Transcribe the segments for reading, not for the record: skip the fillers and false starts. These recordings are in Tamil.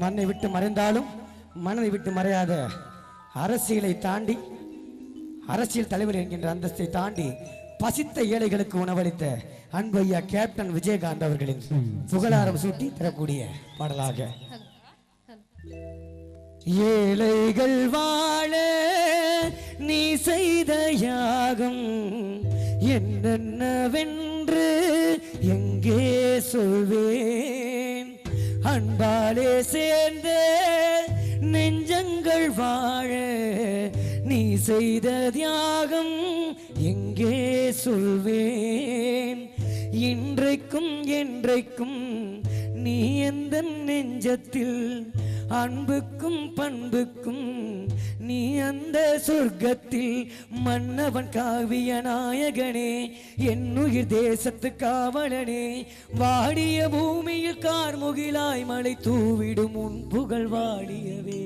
மண்ணை விட்டு மறைந்தாலும் மனதை விட்டு மறையாத அரசியலை தாண்டி அரசியல் தலைவர் என்கின்ற அந்தஸ்தை தாண்டி பசித்த ஏழைகளுக்கு உணவளித்த அன்பு ஐயா கேப்டன் விஜயகாந்த் அவர்களின் புகழாரம் சூட்டி தரக்கூடிய பாடலாக ஏழைகள் வாழ நீ செய்த யாகம் என்னென்னவென்று எங்கே சொல்வேன் அன்பாலே சேர்ந்த நெஞ்சங்கள் வாழ நீ செய்த தியாகம் எங்கே சொல்வேன் இன்றைக்கும் என்றைக்கும் நீ எந்த நெஞ்சத்தில் அன்புக்கும் பண்புக்கும் நீ அந்த சொர்க்கத்தில் மன்னவன் காவிய நாயகனே என்னுயிர் தேசத்து காவலனே வாடிய பூமியில் கார்முகிலாய் மழை தூவிடும் உன் புகழ் வாடியவே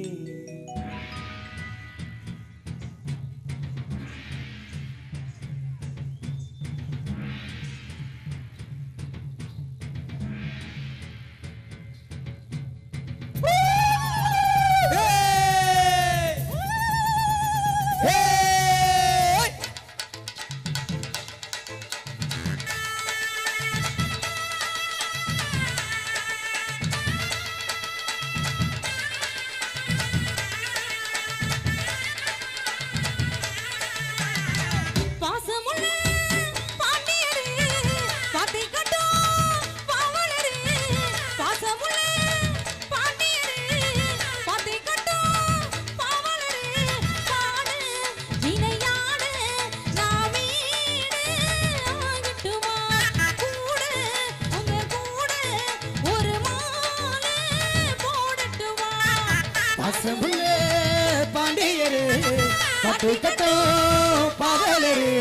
பாண்டியரு பட்டு கட்டோ பாவலரு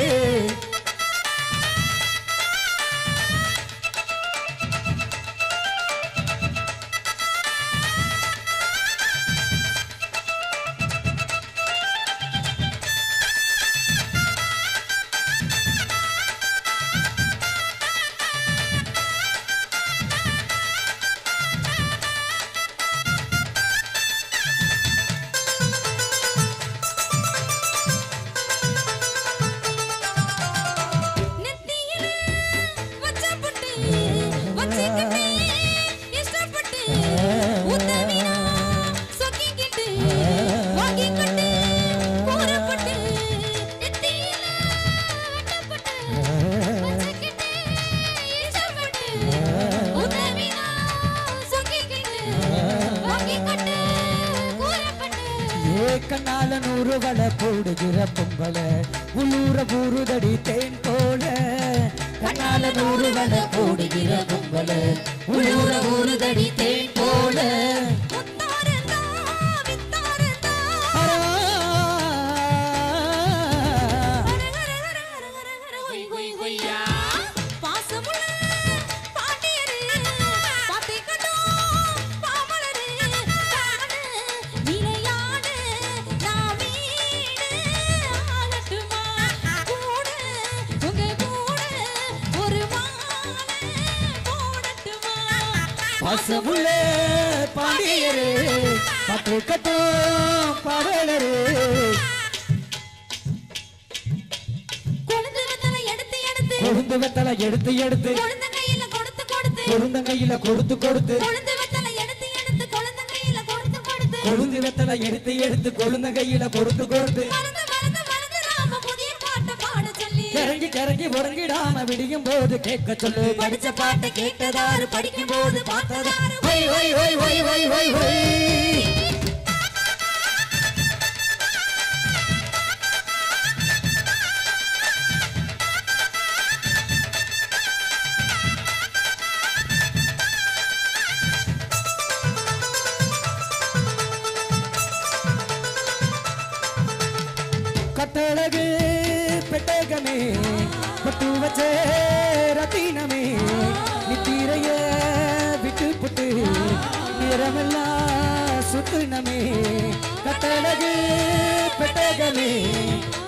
கண்ணால நூறு வள போடுகிற பொம்பள உள்ளூர பூருதடி தேன் போல கண்ணால நூறு வள போடுகிற பொம்பள உள்ளூர பூருதடி தேன் போல பசுமுள்ளே பாண்டியரு பட்டு கட்டோ பாவலரு கொழுந்து வெத்தலை எடுத்து எடுத்து கொழுந்தங்கையில கொடுத்து கொடுத்து கொழுந்து வெத்தலை எடுத்து எடுத்து கொழுந்தங்கையில கொடுத்து கொடுத்து கரங்கி கரங்கி உறங்கிடாம விடியும் போது கேட்க சொல்லு படிச்ச பாட்டு கேட்டதாரு படிக்கும் போது பார்த்ததாரு ஒய் ஒய் ஒய் ஒய் ஒய் ஒய் ஒய் கட்டழகு பெட்டகமே பட்டு வச்சே ரத்தினமே நித்திரைய விட்டு புட்டு நிறமெல்லாம் சுத்துனமே கட்டழகு பெட்டகமே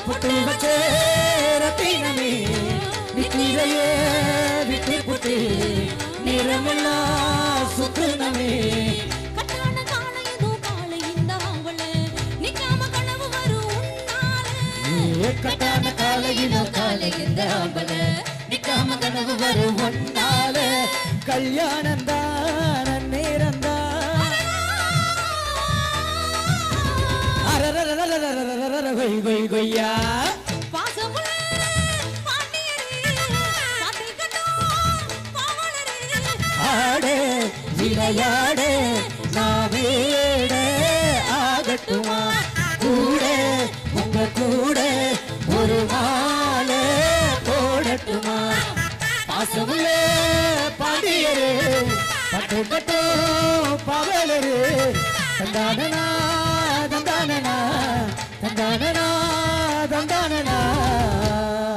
பட்டு வச்சே ரத்தினமே நித்திரைய விட்டு புட்டு நிறமெல்லாம் சுத்துன கல்யாணந்தான் நேரந்தான் கொய் கொய் கொய்யா ஆடே விளையாடே நாவேட ஆகட்டுமா கூட உங்க கூட ஒரு மாலை போடட்டுமா பாசமுள்ளே பாண்டியரே பட்டு கட்டோ பவலரே தந்தானனா தந்தானனா தந்தானனா